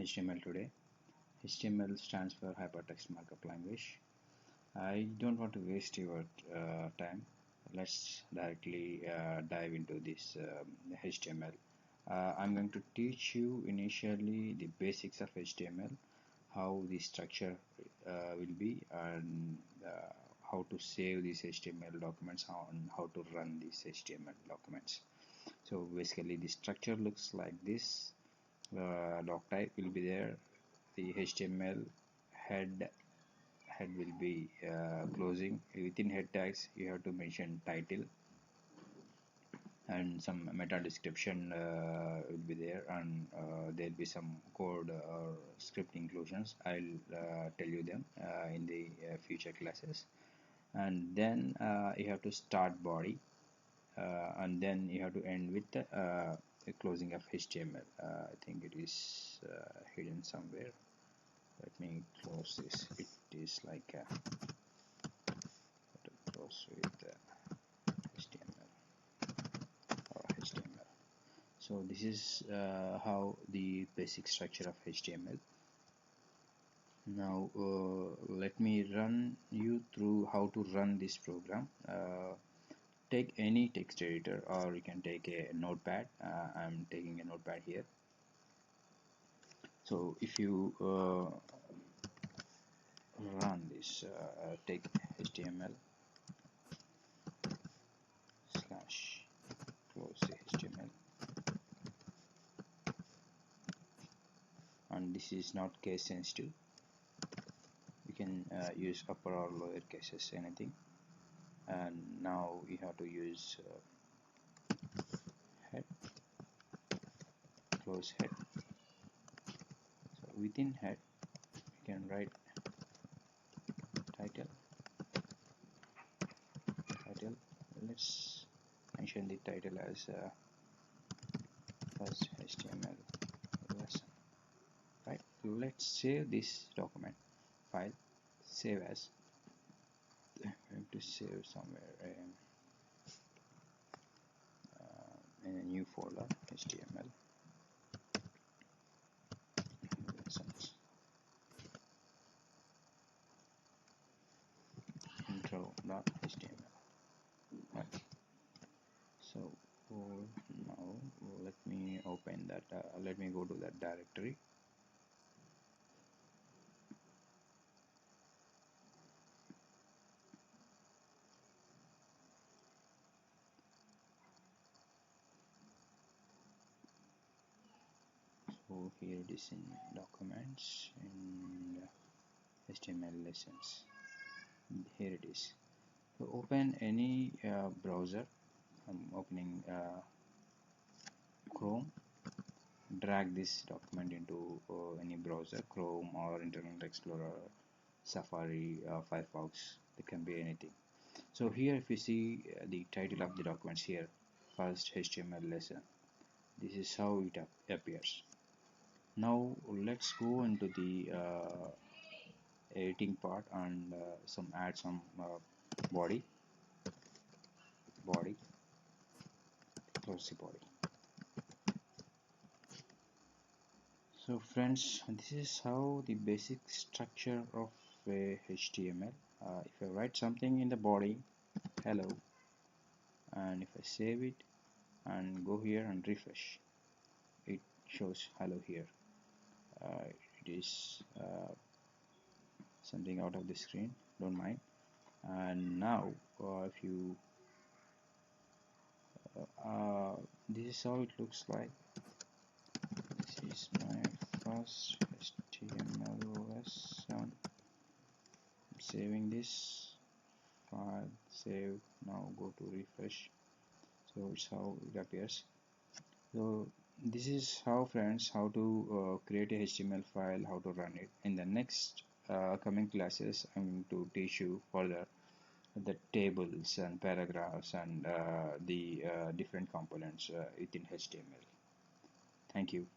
HTML today. HTML stands for Hypertext Markup Language. I don't want to waste your time. Let's directly dive into this HTML. I'm going to teach you initially the basics of HTML, how the structure will be, and how to save these HTML documents, and how to run these HTML documents. So basically the structure looks like this. Doc type will be there, the HTML head will be closing. Within head tags you have to mention title and some meta description will be there, and there will be some code or script inclusions. I'll tell you them in the future classes. And then you have to start body, and then you have to end with the closing of HTML. I think it is hidden somewhere. Let me close this. It is like close with HTML or HTML. So this is how the basic structure of HTML. Now let me run you through how to run this program. Take any text editor, or you can take a notepad. I'm taking a notepad here. So if you run this, take HTML slash close HTML, and this is not case sensitive. You can use upper or lower cases, anything. And now we have to use head, close head. So within head you can write title. Let's mention the title as first HTML lesson. Right, let's save this document file. Save as. I'm going to save somewhere in a new folder, HTML lessons, intro.html. Right. So now let me open that. Let me go to that directory. So here it is in documents and HTML lessons. Here it is. So open any browser. I'm opening Chrome. Drag this document into any browser, Chrome or Internet Explorer, Safari, Firefox. It can be anything. So here if you see the title of the documents here, first HTML lesson, this is how it appears. Now let's go into the editing part and add some body, close the body. So friends, this is how the basic structure of a HTML. If I write something in the body, hello, and if I save it and go here and refresh, it shows hello here. It is something out of the screen, don't mind. And now if you this is how it looks like. This is my first HTML lesson. I'm saving this file, save. Now go to refresh. So it's how it appears. So this is how, friends, how to create a HTML file, how to run it. In the next coming classes, I'm going to teach you further the tables and paragraphs and the different components within HTML. Thank you.